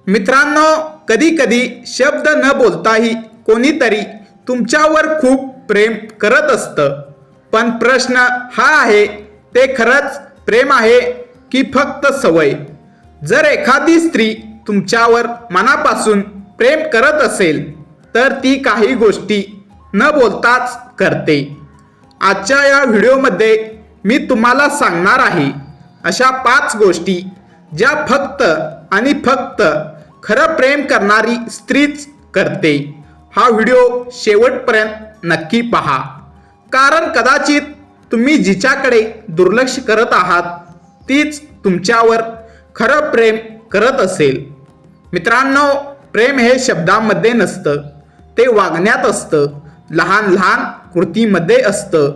मित्रांनो, कधी कधी शब्द न बोलताही कोणीतरी तुमच्यावर खूप प्रेम करत असतं. पण प्रश्न हा आहे, ते खरंच प्रेम आहे की फक्त सवय? जर एखादी स्त्री तुमच्यावर मनापासून प्रेम करत असेल तर ती काही गोष्टी न बोलताच करते. आजच्या या व्हिडिओमध्ये मी तुम्हाला सांगणार आहे अशा 5 गोष्टी ज्या फक्त आणि फक्त खरं प्रेम करणारी स्त्रीच करते. हा व्हिडिओ शेवटपर्यंत नक्की पहा, कारण कदाचित तुम्ही जिच्याकडे दुर्लक्ष करत आहात तीच तुमच्यावर खरं प्रेम करत असेल. मित्रांनो, प्रेम हे शब्दांमध्ये नसतं, ते वागण्यात असतं, लहान लहान कृतीमध्ये असतं.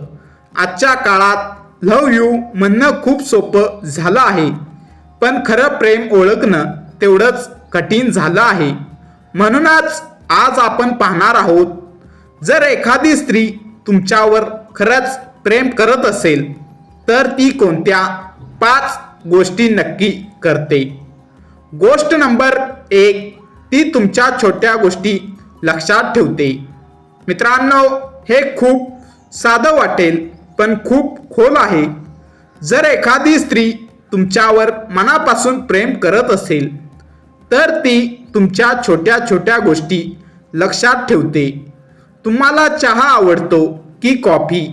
आजच्या काळात लव्ह यू म्हणणं खूप सोपं झालं आहे, पण खरं प्रेम ओळखणं तेवढंच कठीण झालं आहे. म्हणूनच आज आपण पाहणार आहोत, जर एखादी स्त्री तुमच्यावर खरंच प्रेम करत असेल तर ती कोणत्या 5 गोष्टी नक्की करते. गोष्ट नंबर 1, ती तुमच्या छोट्या गोष्टी लक्षात ठेवते. मित्रांनो, हे खूप साधं वाटेल पण खूप खोल आहे. जर एखादी स्त्री तुमच्यावर मनापासून प्रेम करत असेल तर ती तुमच्या छोट्या छोट्या गोष्टी लक्षात ठेवते. तुम्हाला चहा आवडतो की कॉफी?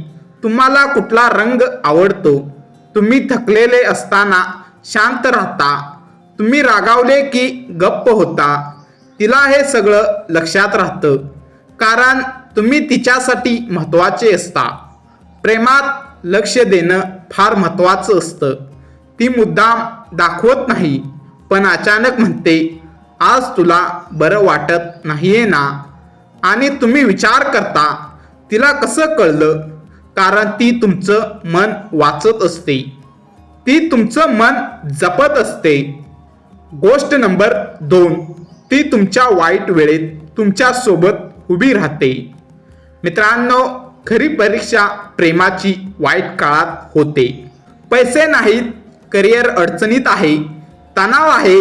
तुम्हाला कुठला रंग आवडतो? तुम्ही थकलेले असताना शांत राहता? तुम्ही रागावले की गप्प होता? तिला हे सगळं लक्षात राहतं, कारण तुम्ही तिच्यासाठी महत्त्वाचे असता. प्रेमात लक्ष देणं फार महत्त्वाचं असतं. ती मुद्दाम दाखवत नाही, पण अचानक म्हणते, आज तुला बरं वाटत नाहीये ना? आणि तुम्ही विचार करता, तिला कसं कळलं? कारण ती तुमचं मन वाचत असते, ती तुमचं मन जपत असते. गोष्ट नंबर 2, ती तुमच्या वाईट वेळेत तुमच्या सोबत उभी राहते. मित्रांनो, खरी परीक्षा प्रेमाची वाईट काळात होते. पैसे नाहीत, करिअर अडचणीत आहे, तणाव आहे,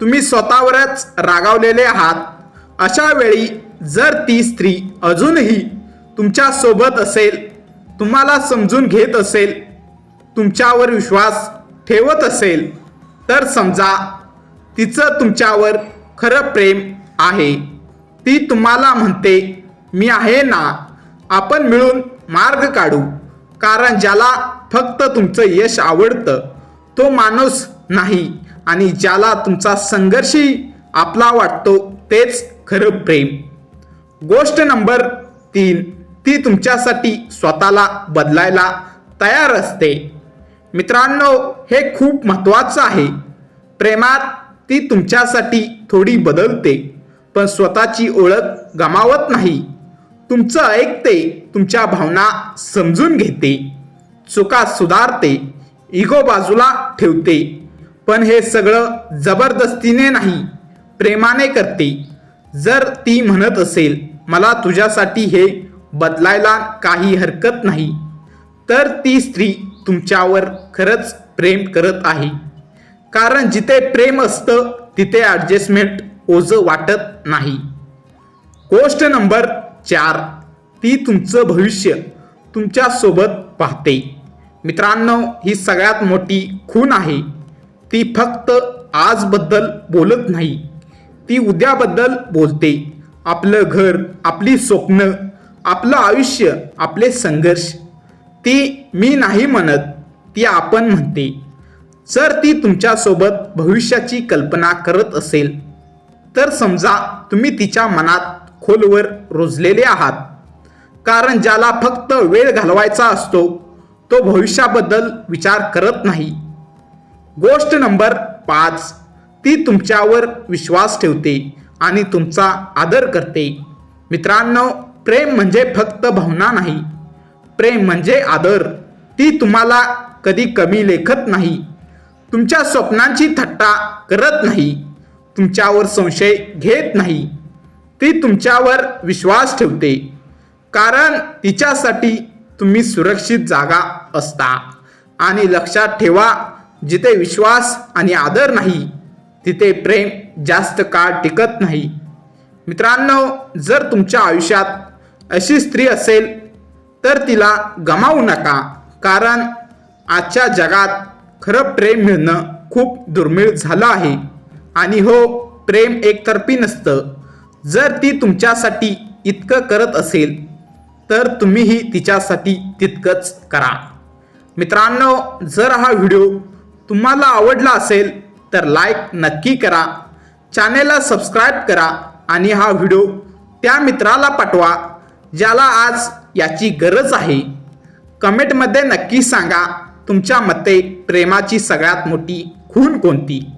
तुम्ही स्वतःवरच रागावलेले आहात. अशा वेळी जर ती स्त्री अजूनही तुमच्या सोबत असेल, तुम्हाला समजून घेत असेल, तुमच्यावर विश्वास ठेवत असेल, तर समजा तिचं तुमच्यावर खरं प्रेम आहे. ती तुम्हाला म्हणते, मी आहे ना, आपण मिळून मार्ग काढू. कारण ज्याला फक्त तुमचं यश आवडतं तो माणूस नाही, आणि ज्याला तुमचा संघर्षही आपला वाटतो तेच खरं प्रेम. गोष्ट नंबर 3, ती तुमच्यासाठी स्वतःला बदलायला तयार असते. मित्रांनो, हे खूप महत्त्वाचं आहे. प्रेमात ती तुमच्यासाठी थोडी बदलते, पण स्वतःची ओळख गमावत नाही. तुमचं ऐकते, तुमच्या भावना समजून घेते, चुका सुधारते, इगो बाजूला ठेवते. पण हे सगळं जबरदस्तीने नाही, प्रेमाने करते. जर ती म्हणत असेल, मला तुझ्यासाठी हे बदलायला काही हरकत नाही, तर ती स्त्री तुमच्यावर खरंच प्रेम करत आहे. कारण जिथे प्रेम असतं तिथे ॲडजस्टमेंट ओझं वाटत नाही. गोष्ट नंबर 4, ती तुमचं भविष्य तुमच्यासोबत पाहते. मित्रांनो, ही सगळ्यात मोठी खूण आहे. ती फक्त आजबद्दल बोलत नाही, ती उद्याबद्दल बोलते. आपलं घर, आपली स्वप्न, आपलं आयुष्य, आपले संघर्ष. ती मी नाही म्हणत, ती आपण म्हणते. जर ती तुमच्यासोबत भविष्याची कल्पना करत असेल तर समजा तुम्ही तिच्या मनात खोलवर रुजलेले आहात. कारण ज्याला फक्त वेळ घालवायचा असतो तो भविष्याबद्दल विचार करत नाही. गोष्ट नंबर 5, ती तुमच्यावर विश्वास ठेवते आणि तुमचा आदर करते. मित्रांनो, प्रेम म्हणजे फक्त भावना नाही, प्रेम म्हणजे आदर. ती तुम्हाला कधी कमी लेखत नाही, तुमच्या स्वप्नांची थट्टा करत नाही, तुमच्यावर संशय घेत नाही. ती तुमच्यावर विश्वास ठेवते, कारण तिच्यासाठी तुम्ही सुरक्षित जागा असता. आणि लक्षात ठेवा, जिथे विश्वास आणि आदर नाही तिथे प्रेम जास्त काळ टिकत नाही. मित्रांनो, जर तुमच्या आयुष्यात अशी स्त्री असेल तर तिला गमावू नका, कारण आजच्या जगात खरं प्रेम मिळणं खूप दुर्मिळ झालं आहे. आणि हो, प्रेम एकतर्फी नसतं. जर ती तुमच्यासाठी इतकं करत असेल तर तुम्हीही तिच्यासाठी तितकंच करा. मित्रांनो, जर हा व्हिडिओ तुम्हाला आवडला असेल तर लाईक नक्की करा, चॅनेलला सबस्क्राईब करा आणि हा व्हिडिओ त्या मित्राला पाठवा ज्याला आज याची गरज आहे. कमेंटमध्ये नक्की सांगा तुमच्या मते प्रेमाची सगळ्यात मोठी खूण कोणती.